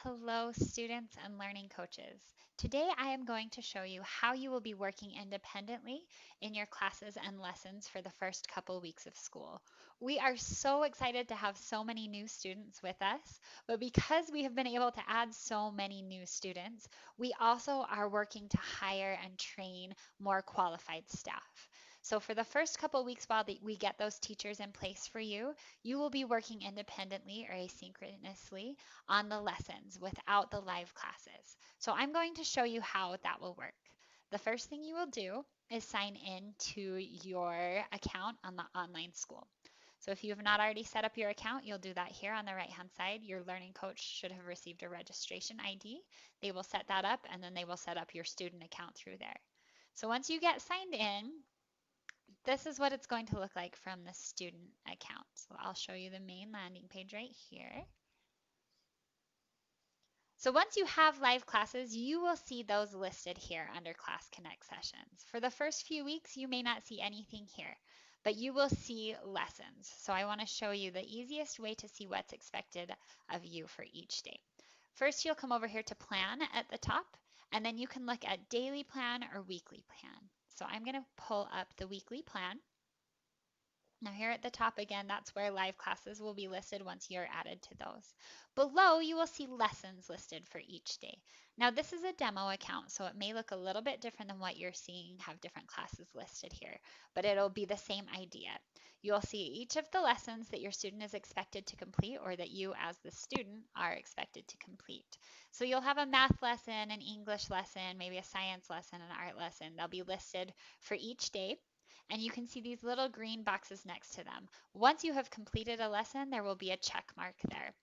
Hello, students and learning coaches. Today I am going to show you how you will be working independently in your classes and lessons for the first couple weeks of school. We are so excited to have so many new students with us, but because we have been able to add so many new students, we also are working to hire and train more qualified staff. So for the first couple weeks while we get those teachers in place for you, you will be working independently or asynchronously on the lessons without the live classes. So I'm going to show you how that will work. The first thing you will do is sign in to your account on the online school. So if you have not already set up your account, you'll do that here on the right hand side. Your learning coach should have received a registration ID. They will set that up and then they will set up your student account through there. So once you get signed in, this is what it's going to look like from the student account. So I'll show you the main landing page right here. So once you have live classes, you will see those listed here under Class Connect sessions. For the first few weeks, you may not see anything here, but you will see lessons. So I want to show you the easiest way to see what's expected of you for each day. First, you'll come over here to Plan at the top, and then you can look at Daily Plan or Weekly Plan. So I'm going to pull up the Weekly Plan. Now here at the top again, that's where live classes will be listed once you're added to those. Below, you will see lessons listed for each day. Now this is a demo account, so it may look a little bit different than what you're seeing, have different classes listed here, but it'll be the same idea. You'll see each of the lessons that your student is expected to complete or that you as the student are expected to complete. So you'll have a math lesson, an English lesson, maybe a science lesson, an art lesson. They'll be listed for each day and you can see these little green boxes next to them. Once you have completed a lesson, there will be a check mark there.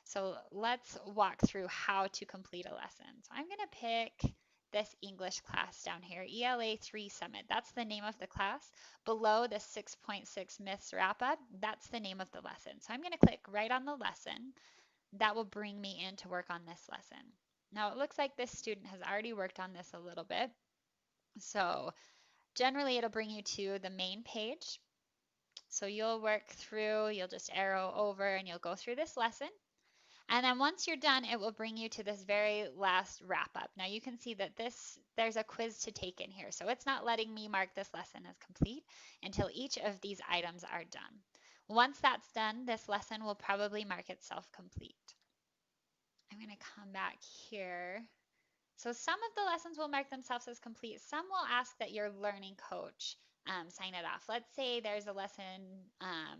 So let's walk through how to complete a lesson. So I'm going to pick this English class down here, ELA 3 Summit. That's the name of the class. Below the 6.6 Myths Wrap Up, that's the name of the lesson. So I'm going to click right on the lesson. That will bring me in to work on this lesson. Now it looks like this student has already worked on this a little bit. So generally, it'll bring you to the main page. So you'll work through, you'll just arrow over and you'll go through this lesson. And then once you're done, it will bring you to this very last wrap up. Now you can see that there's a quiz to take in here. So it's not letting me mark this lesson as complete until each of these items are done. Once that's done, this lesson will probably mark itself complete. I'm going to come back here. So some of the lessons will mark themselves as complete. Some will ask that your learning coach sign it off. Let's say there's a lesson,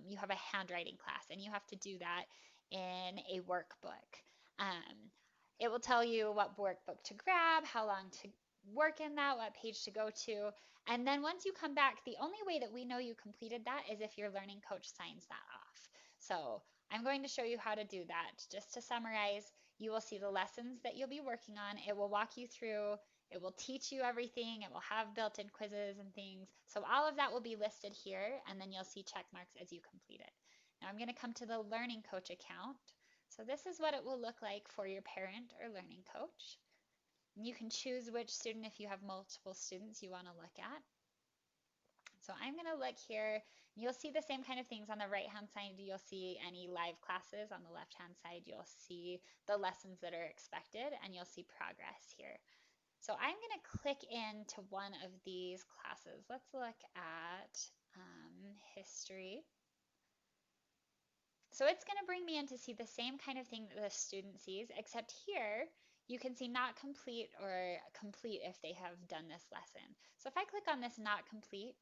you have a handwriting class, and you have to do that in a workbook. Um, it will tell you what workbook to grab, how long to work in that, what page to go to. And then once you come back, the only way that we know you completed that is if your learning coach signs that off. So I'm going to show you how to do that. Just to summarize, you will see the lessons that you'll be working on. It will walk you through, it will teach you everything, it will have built-in quizzes and things. So all of that will be listed here, and then you'll see check marks as you complete it. Now I'm going to come to the Learning Coach account. So this is what it will look like for your parent or learning coach. You can choose which student, if you have multiple students, you want to look at. So I'm going to look here. You'll see the same kind of things on the right-hand side. You'll see any live classes. On the left-hand side, you'll see the lessons that are expected, and you'll see progress here. So I'm going to click into one of these classes. Let's look at history. So it's going to bring me in to see the same kind of thing that the student sees, except here you can see not complete or complete if they have done this lesson. So if I click on this not complete,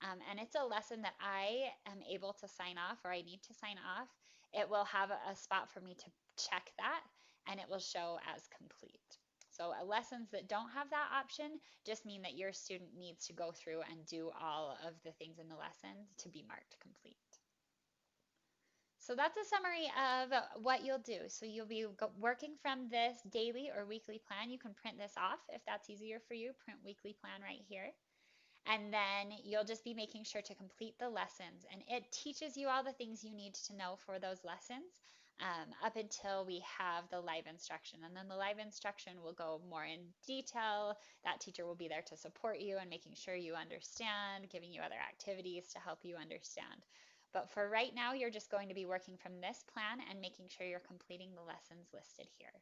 and it's a lesson that I am able to sign off or I need to sign off, it will have a spot for me to check that and it will show as complete. So lessons that don't have that option just mean that your student needs to go through and do all of the things in the lesson to be marked complete. So that's a summary of what you'll do. So you'll be working from this daily or weekly plan. You can print this off if that's easier for you. Print weekly plan right here. And then you'll just be making sure to complete the lessons. And it teaches you all the things you need to know for those lessons up until we have the live instruction. And then the live instruction will go more in detail. That teacher will be there to support you and making sure you understand, giving you other activities to help you understand. But for right now, you're just going to be working from this plan and making sure you're completing the lessons listed here.